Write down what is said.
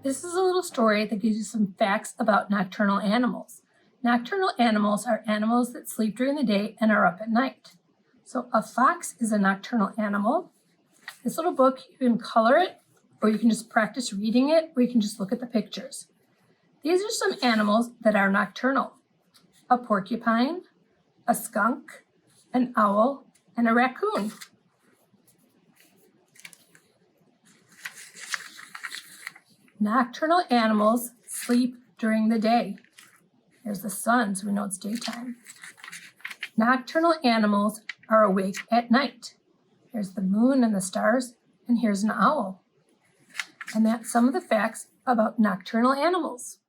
This is a little story that gives you some facts about nocturnal animals. Nocturnal animals are animals that sleep during the day and are up at night. So a fox is a nocturnal animal. This little book, you can color it, or you can just practice reading it, or you can just look at the pictures. These are some animals that are nocturnal: a porcupine, a skunk, an owl, and a raccoon. Nocturnal animals sleep during the day. There's the sun, so we know it's daytime. Nocturnal animals are awake at night. Here's the moon and the stars, and here's an owl. And that's some of the facts about nocturnal animals.